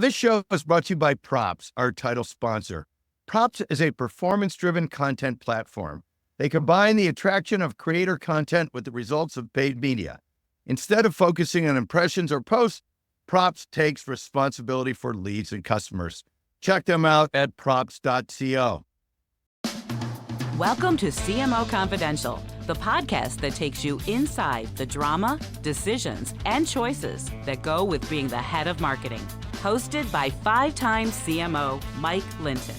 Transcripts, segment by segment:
This show is brought to you by Props, our title sponsor. Props is a performance-driven content platform. They combine the attraction of creator content with the results of paid media. Instead of focusing on impressions or posts, Props takes responsibility for leads and customers. Check them out at props.co. Welcome to CMO Confidential, the podcast that takes you inside the drama, decisions, and choices that go with being the head of marketing. Hosted by five-time CMO Mike Linton.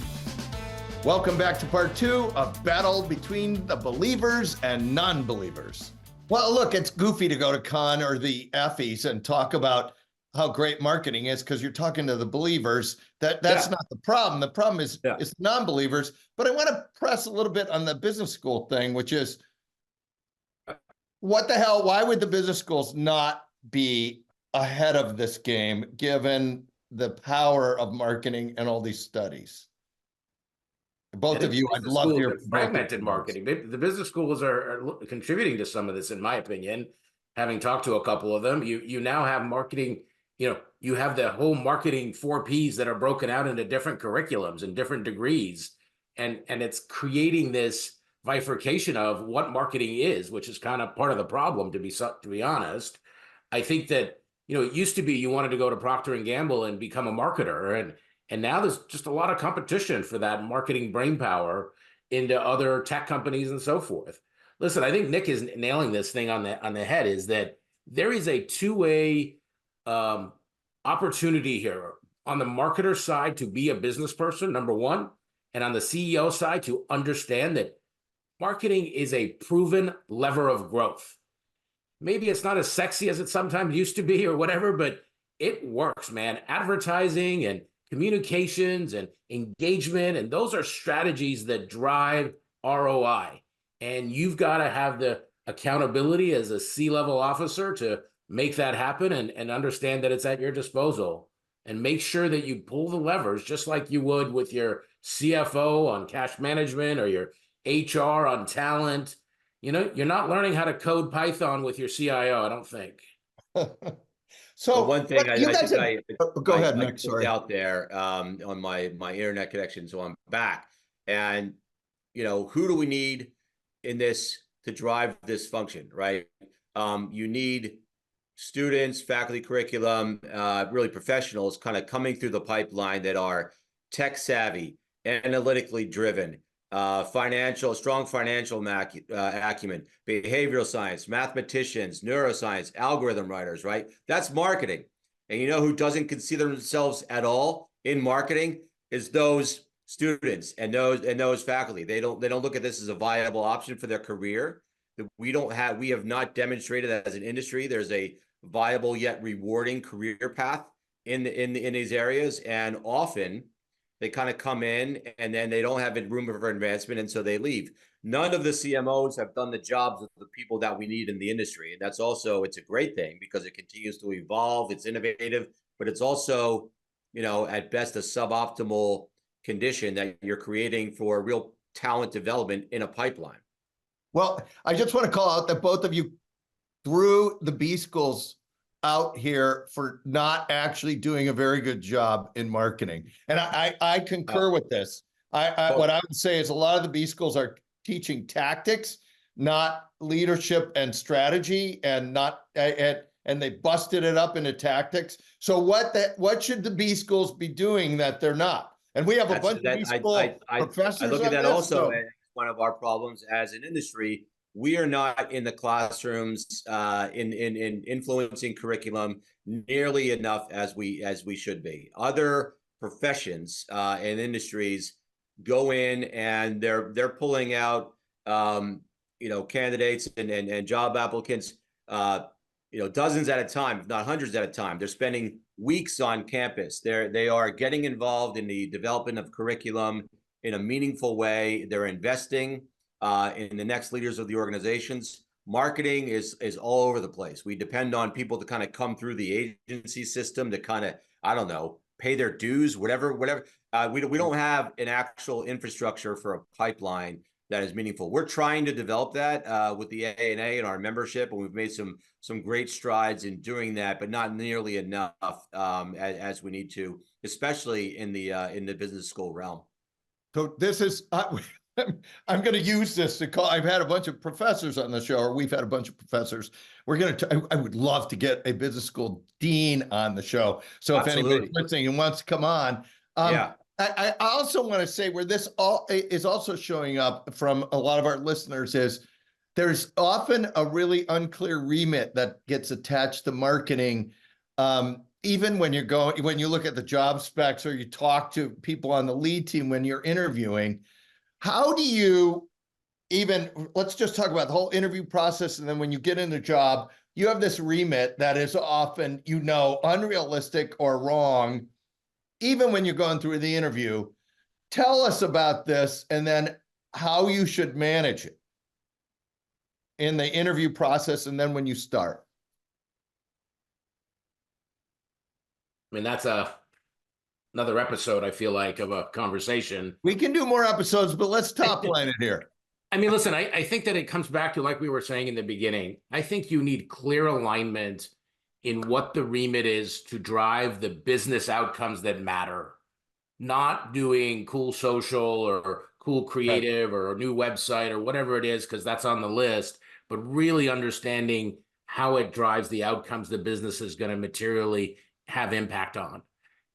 Welcome back to part two of Battle Between the Believers and Non-Believers. Well, look, it's goofy to go to Cannes or the Effies and talk about how great marketing is because you're talking to the believers. That's not the problem. The problem is it's non-believers. But I want to press a little bit on the business school thing, which is what the hell? Why would the business schools not be ahead of this game given the power of marketing and all these studies? Both of you, I'd love to hear. Fragmented marketing. The business schools are contributing to some of this, in my opinion. Having talked to a couple of them, you now have marketing. You have the whole marketing 4 Ps that are broken out into different curriculums and different degrees, and it's creating this bifurcation of what marketing is, which is kind of part of the problem. To be honest, I think that it used to be you wanted to go to Procter and Gamble and become a marketer, and now there's just a lot of competition for that marketing brainpower into other tech companies and so forth. Listen, I think Nick is nailing this thing on the head. Is that there is a two-way opportunity here on the marketer side to be a business person, number one, and on the CEO side to understand that marketing is a proven lever of growth. Maybe it's not as sexy as it sometimes used to be or whatever, but it works, man. Advertising and communications and engagement, and those are strategies that drive ROI. And you've got to have the accountability as a C-level officer to make that happen and understand that it's at your disposal, and make sure that you pull the levers just like you would with your CFO on cash management or your HR on talent. You're not learning how to code Python with your CIO, I don't think. So one thing go ahead, Nick. Sorry. Out there on my internet connection, so I'm back. And who do we need in this to drive this function, right? You need students, faculty, curriculum, really professionals kind of coming through the pipeline that are tech savvy, analytically driven, strong financial acumen, behavioral science, mathematicians, neuroscience, algorithm writers, right? That's marketing. And who doesn't consider themselves at all in marketing is those students and those faculty. They don't look at this as a viable option for their career. We have not demonstrated that as an industry there's a viable yet rewarding career path in these areas, and often they kind of come in and then they don't have room for advancement, and so they leave. None of the CMOs have done the jobs of the people that we need in the industry, and that's also, it's a great thing because it continues to evolve, it's innovative, but it's also, at best a suboptimal condition that you're creating for real talent development in a pipeline. Well, I just want to call out that both of you threw the B schools out here for not actually doing a very good job in marketing. And I concur with this. What I would say is a lot of the B schools are teaching tactics, not leadership and strategy, and they busted it up into tactics. So what should the B schools be doing that they're not? And we have a bunch of B school professors. I look at that also as one of our problems as an industry. We are not in the classrooms in influencing curriculum nearly enough as we should be. Other professions and industries go in and they're pulling out candidates and job applicants dozens at a time, if not hundreds at a time. They're spending weeks on campus. They are getting involved in the development of curriculum in a meaningful way. They're investing in the next leaders of the organizations. Marketing is all over the place. We depend on people to kind of come through the agency system to kind of, pay their dues, whatever. We don't have an actual infrastructure for a pipeline that is meaningful. We're trying to develop that with the A.N.A and our membership, and we've made some great strides in doing that, but not nearly enough as we need to, especially in the business school realm. So this is, I'm going to use this to call, I've had a bunch of professors on the show, or we've had a bunch of professors. We're going to, I would love to get a business school dean on the show. So if anybody's listening and wants to come on, yeah. I also want to say where this all is also showing up from a lot of our listeners is there's often a really unclear remit that gets attached to marketing. Even when you look at the job specs or you talk to people on the lead team when you're interviewing, how do you let's just talk about the whole interview process. And then when you get in the job, you have this remit that is often, unrealistic or wrong, even when you're going through the interview. Tell us about this and then how you should manage it in the interview process and then when you start. I mean, that's another episode, I feel like, of a conversation. We can do more episodes, but let's top line it here. I mean, listen, I think that it comes back to, like we were saying in the beginning, I think you need clear alignment in what the remit is to drive the business outcomes that matter. Not doing cool social or cool creative or a new website or whatever it is, because that's on the list, but really understanding how it drives the outcomes the business is going to materially have impact on.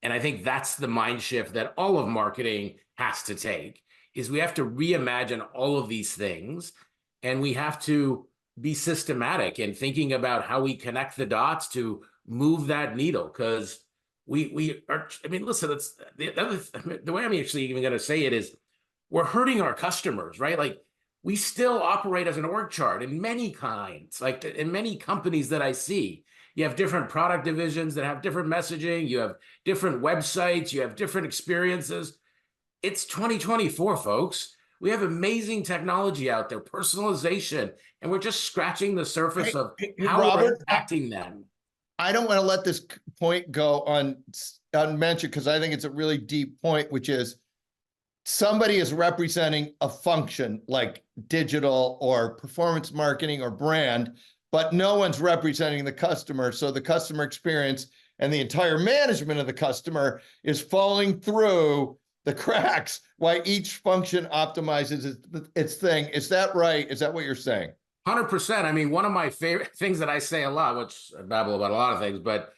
And I think that's the mind shift that all of marketing has to take, is we have to reimagine all of these things, and we have to be systematic in thinking about how we connect the dots to move that needle. Because we are, I mean, listen, it's the way I'm actually even going to say it is we're hurting our customers, right? Like, we still operate as an org chart in many kinds, like in many companies that I see. You have different product divisions that have different messaging. You have different websites. You have different experiences. It's 2024, folks. We have amazing technology out there, personalization, and we're just scratching the surface of how Robert, we're impacting them. I don't want to let this point go unmentioned because I think it's a really deep point, which is somebody is representing a function like digital or performance marketing or brand, but no one's representing the customer. So the customer experience and the entire management of the customer is falling through the cracks while each function optimizes its thing. Is that right? Is that what you're saying? 100%. I mean, one of my favorite things that I say a lot, which I babble about a lot of things, but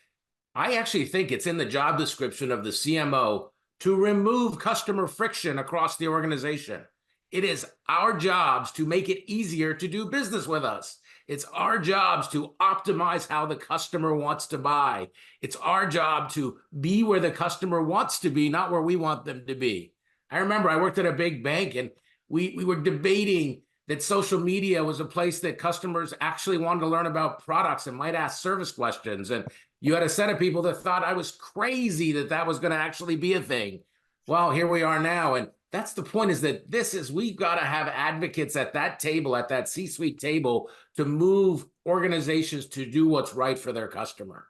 I actually think it's in the job description of the CMO to remove customer friction across the organization. It is our jobs to make it easier to do business with us. It's our jobs to optimize how the customer wants to buy. It's our job to be where the customer wants to be, not where we want them to be. I remember I worked at a big bank, and we were debating that social media was a place that customers actually wanted to learn about products and might ask service questions. And you had a set of people that thought I was crazy that was going to actually be a thing. Well, here we are now. And that's the point, is that we've got to have advocates at that table, at that C-suite table, to move organizations to do what's right for their customer.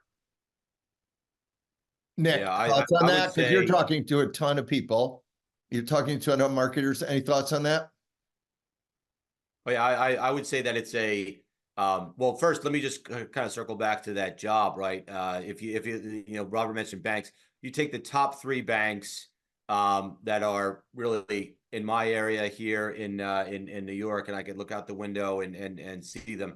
Nick, thoughts on that? Because you're talking to a ton of people. You're talking to a ton of marketers. Any thoughts on that? Oh, yeah, I would say that it's a, well, first, let me just kind of circle back to that job, right? If you Robert mentioned banks, you take the top 3 banks that are really in my area here in New York, and I could look out the window and see them.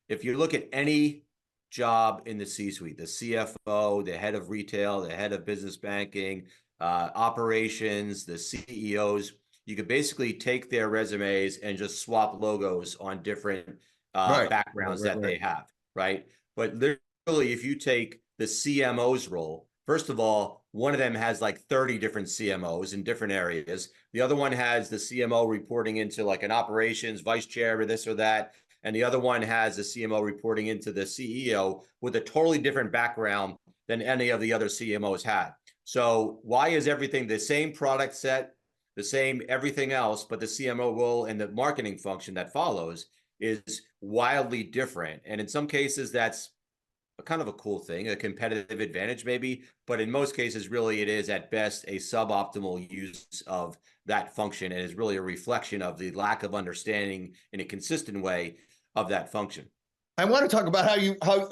If you look at any job in the C-suite, the CFO, the head of retail, the head of business banking, operations, the CEOs, you could basically take their resumes and just swap logos on different backgrounds that they have, right? But literally, if you take the CMO's role, first of all, one of them has like 30 different CMOs in different areas. The other one has the CMO reporting into like an operations vice chair or this or that. And the other one has a CMO reporting into the CEO with a totally different background than any of the other CMOs had. So why is everything the same product set, the same everything else, but the CMO role and the marketing function that follows is wildly different? And in some cases, that's kind of a cool thing, a competitive advantage maybe, but in most cases, really it is at best a suboptimal use of that function, and is really a reflection of the lack of understanding in a consistent way of that function. I want to talk about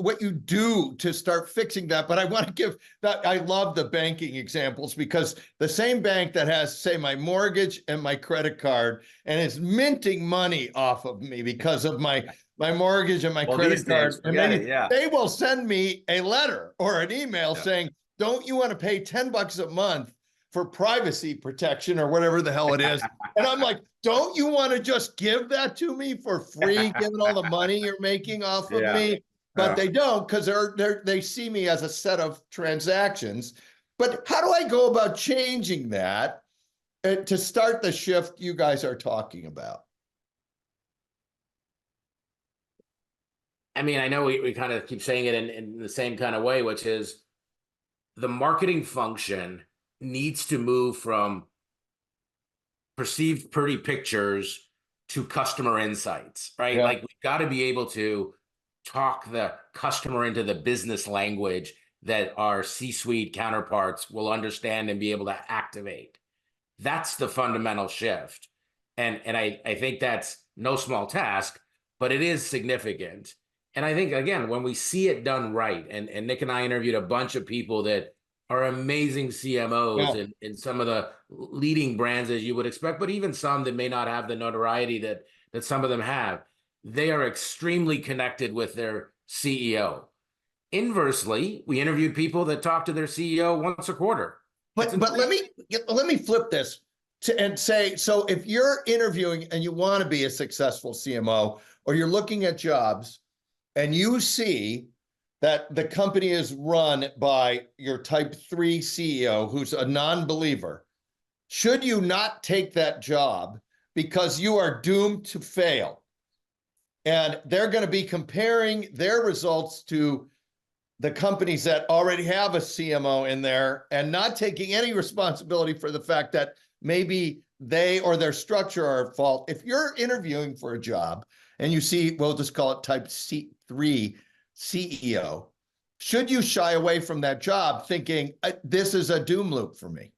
what you do to start fixing that, but I want to give that. I love the banking examples, because the same bank that has, say, my mortgage and my credit card and is minting money off of me because of my mortgage and my credit card, and they will send me a letter or an email saying, "Don't you want to pay $10 a month for privacy protection," or whatever the hell it is? And I'm like, don't you want to just give that to me for free, given all the money you're making off of me? But they don't, because they see me as a set of transactions. But how do I go about changing that to start the shift you guys are talking about? I mean, I know we kind of keep saying it in the same kind of way, which is the marketing function needs to move from perceived pretty pictures to customer insights, right? Yeah. Like, we've got to be able to talk the customer into the business language that our C-suite counterparts will understand and be able to activate. That's the fundamental shift. And I think that's no small task, but it is significant. And I think, again, when we see it done right, and Nick and I interviewed a bunch of people that are amazing CMOs in some of the leading brands, as you would expect, but even some that may not have the notoriety that some of them have. They are extremely connected with their CEO. Inversely, we interviewed people that talk to their CEO once a quarter. But let me flip this and say, so if you're interviewing and you want to be a successful CMO, or you're looking at jobs and you see that the company is run by your type 3 CEO who's a non-believer, should you not take that job because you are doomed to fail? And they're going to be comparing their results to the companies that already have a CMO in there, and not taking any responsibility for the fact that maybe they or their structure are at fault. If you're interviewing for a job and you see, we'll just call it type 3 CEO, should you shy away from that job thinking this is a doom loop for me?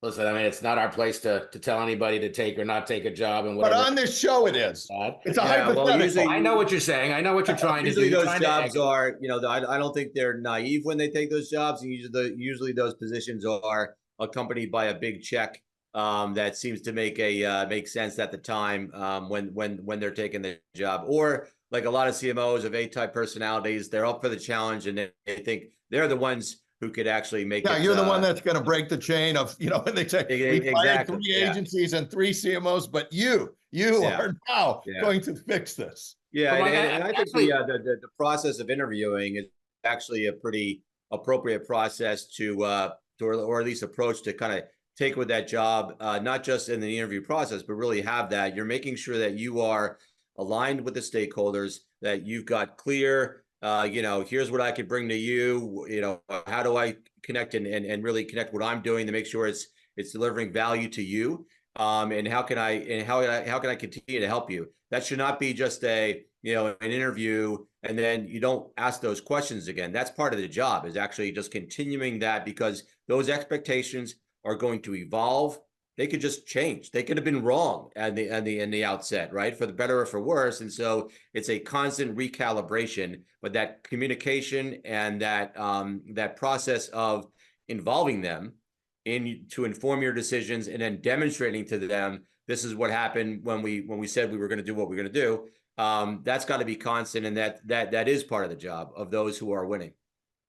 Listen, I mean, it's not our place to tell anybody to take or not take a job, and whatever. But on this show, it is. It's a hypothetical. I know what you're saying. I know what you're trying to do. Usually those jobs are, I don't think they're naive when they take those jobs. And usually those positions are accompanied by a big check that seems to make sense at the time when they're taking the job. Or like a lot of CMOs of A-type personalities, they're up for the challenge, and they think they're the ones who could actually make it. Yeah, you're the one that's going to break the chain of, when they say we fired 3 agencies and 3 CMOs, but you are now going to fix this. Yeah, and I think the process of interviewing is actually a pretty appropriate process to or at least approach to kind of take with that job, not just in the interview process, but really have that. You're making sure that you are aligned with the stakeholders, that you've got clear, here's what I could bring to you, how do I connect and really connect what I'm doing to make sure it's delivering value to you, and how can I continue to help you? That should not be just an interview and then you don't ask those questions again. That's part of the job, is actually just continuing that, because those expectations are going to evolve. They could just change. They could have been wrong in the outset, right? For the better or for worse. And so it's a constant recalibration, but that communication and that process of involving them to inform your decisions, and then demonstrating to them, this is what happened when we said we were going to do what we're going to do. That's got to be constant. And that is part of the job of those who are winning.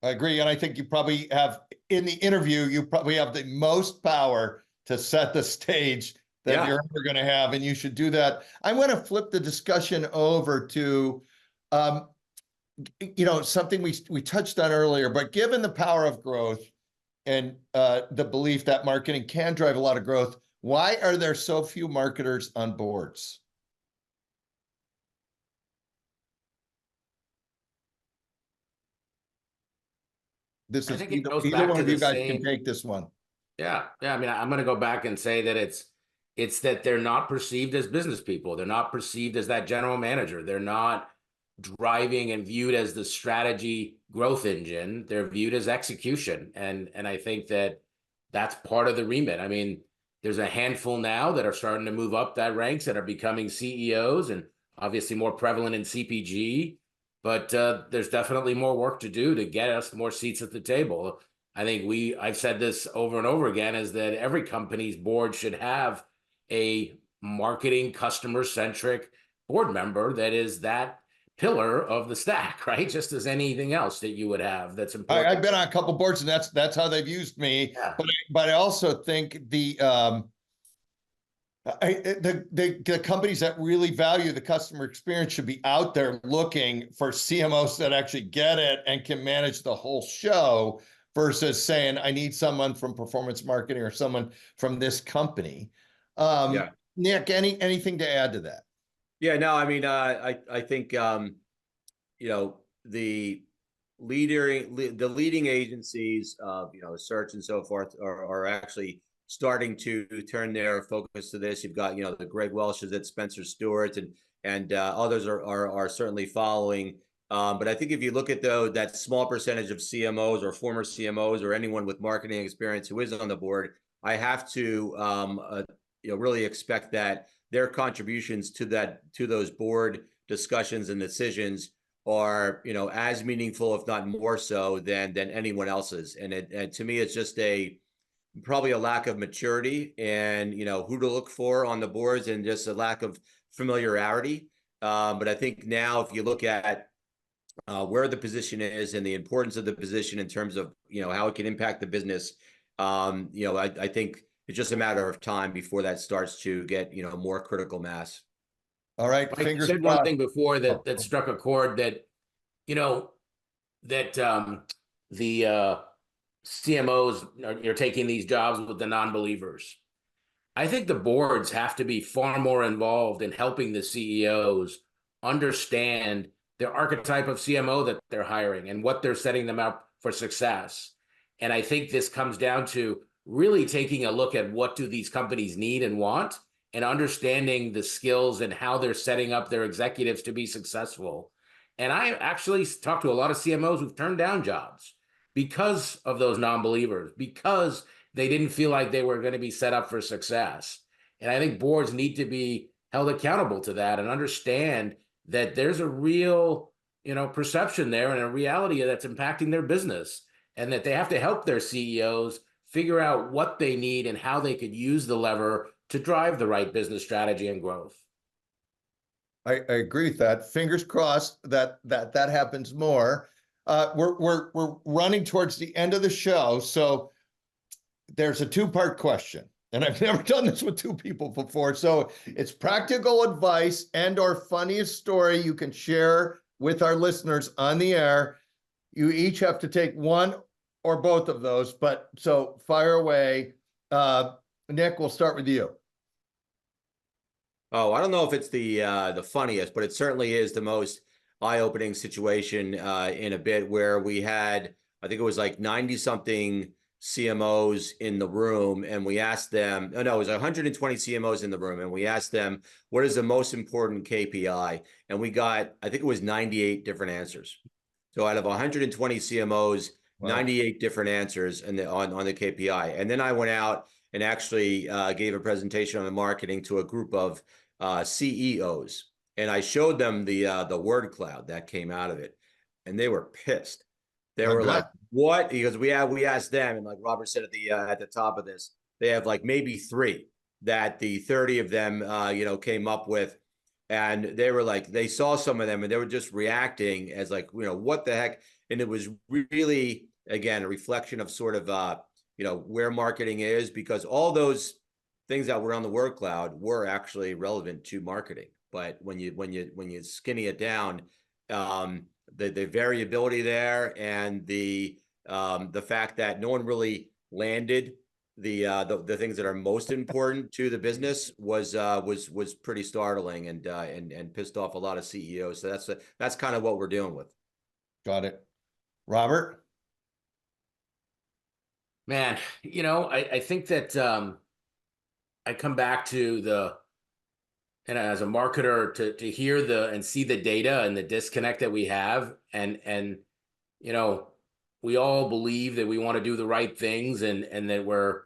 I agree. And I think you probably have, in the interview, you probably have the most power to set the stage that you're ever going to have, and you should do that. I want to flip the discussion over to, something we touched on earlier, but given the power of growth and the belief that marketing can drive a lot of growth, why are there so few marketers on boards? This is either one of you guys can take this one. Yeah. I mean, I'm going to go back and say that it's that they're not perceived as business people. They're not perceived as that general manager. They're not driving and viewed as the strategy growth engine. They're viewed as execution. And I think that that's part of the remit. I mean, there's a handful now that are starting to move up that ranks that are becoming CEOs, and obviously more prevalent in CPG. But there's definitely more work to do to get us more seats at the table. I think I've said this over and over again, is that every company's board should have a marketing customer-centric board member that is that pillar of the stack, right? Just as anything else that you would have that's important. I've been on a couple boards, and that's how they've used me. Yeah. But I also think the companies that really value the customer experience should be out there looking for CMOs that actually get it and can manage the whole show, versus saying, I need someone from performance marketing or someone from this company. Yeah. Nick, anything to add to that? Yeah, no, I mean, I think, you know, the leading agencies, you know, search and so forth are actually starting to turn their focus to this. You've got, you know, the Greg Welsh's at Spencer Stewart, and others are certainly following. But I think if you look at that small percentage of CMOs or former CMOs or anyone with marketing experience who is on the board, I have to you know, really expect that their contributions to those board discussions and decisions are, you know, as meaningful, if not more so, than anyone else's. And to me, it's just probably a lack of maturity and, you know, who to look for on the boards, and just a lack of familiarity. But I think now, if you look at where the position is and the importance of the position in terms of, you know, how it can impact the business, you know, I think it's just a matter of time before that starts to get, you know, more critical mass. All right, I fingers said crossed. one thing before that struck a chord, that, you know, that the CMOs are taking these jobs with the non-believers. I think the boards have to be far more involved in helping the CEOs understand their archetype of CMO that they're hiring and what they're setting them up for success. And I think this comes down to really taking a look at what do these companies need and want, and understanding the skills and how they're setting up their executives to be successful. And I actually talked to a lot of CMOs who've turned down jobs because of those non-believers, because they didn't feel like they were going to be set up for success. And I think boards need to be held accountable to that and understand that there's a real, you know, perception there and a reality that's impacting their business, and that they have to help their CEOs figure out what they need and how they could use the lever to drive the right business strategy and growth. I agree with that. Fingers crossed that happens more. We're running towards the end of the show, so there's a two-part question, and I've never done this with two people before. So it's practical advice and/or funniest story you can share with our listeners on the air. You each have to take one or both of those, but so fire away. Nick, we'll start with you. Oh, I don't know if it's the funniest, but it certainly is the most eye-opening situation in a bit, where we had, I think it was like 90-something CMOs in the room, and we asked them, oh no, it was 120 CMOs in the room, and we asked them, what is the most important KPI? And we got, I think it was 98 different answers. So out of 120 CMOs, wow, 98 different answers on the KPI. And then I went out and actually gave a presentation on the marketing to a group of CEOs, and I showed them the word cloud that came out of it, and they were pissed. They were like, "What?" Because we asked them, and like Robert said at the top of this, they have like maybe 3 that the 30 of them you know, came up with, and they were like, they saw some of them and they were just reacting as like, you know, what the heck? And it was really, again, a reflection of sort of you know, where marketing is, because all those things that were on the word cloud were actually relevant to marketing. But when you skinny it down, the variability there, and the fact that no one really landed the things that are most important to the business was pretty startling, and pissed off a lot of CEOs. So that's kind of what we're dealing with. Got it. Robert? Man, you know, I think that I come back to and as a marketer to hear and see the data and the disconnect that we have, and you know, we all believe that we want to do the right things and that we're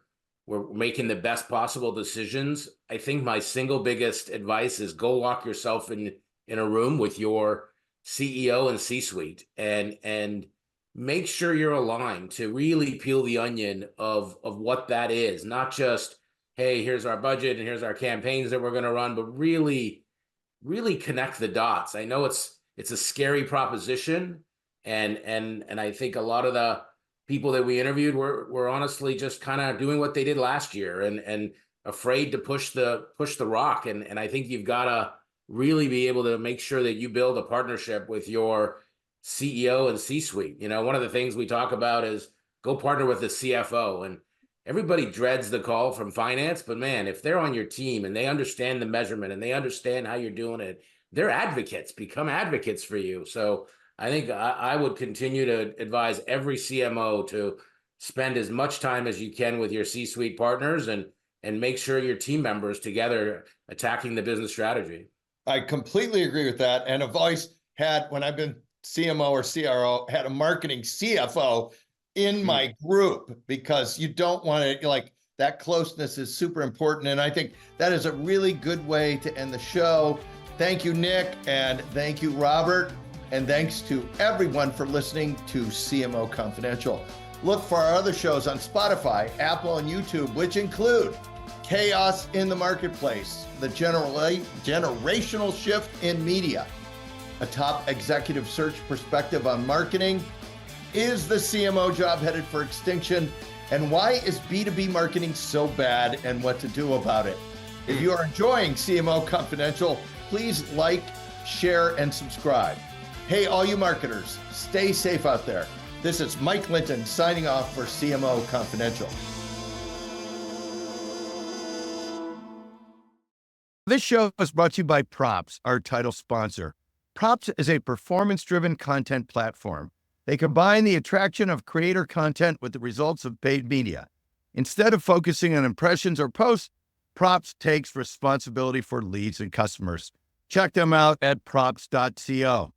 making the best possible decisions. I think my single biggest advice is go lock yourself in a room with your CEO and C-suite and make sure you're aligned to really peel the onion of what that is, not just, hey, here's our budget and here's our campaigns that we're going to run, but really connect the dots. I know it's a scary proposition, and I think a lot of the people that we interviewed were honestly just kind of doing what they did last year and afraid to push the rock. And I think you've got to really be able to make sure that you build a partnership with your CEO and C-suite. You know, one of the things we talk about is go partner with the CFO, and everybody dreads the call from finance, but man, if they're on your team and they understand the measurement and they understand how you're doing it, they're advocates, become advocates for you. So I think I would continue to advise every CMO to spend as much time as you can with your C-suite partners and make sure your team members together attacking the business strategy. I completely agree with that. And I've always had, when I've been CMO or CRO, had a marketing CFO in my group, because you don't want to, like, that closeness is super important. And I think that is a really good way to end the show. Thank you, Nick, and thank you, Robert. And thanks to everyone for listening to CMO Confidential. Look for our other shows on Spotify, Apple, and YouTube, which include Chaos in the Marketplace, the generational shift in media, a top executive search perspective on marketing, is the CMO job headed for extinction, and why is B2B marketing so bad and what to do about it. If you are enjoying CMO Confidential, please like, share, and subscribe. Hey, all you marketers, stay safe out there. This is Mike Linton signing off for CMO Confidential. This show is brought to you by Props, our title sponsor. Props is a performance-driven content platform. They combine the attraction of creator content with the results of paid media. Instead of focusing on impressions or posts, Props takes responsibility for leads and customers. Check them out at props.co.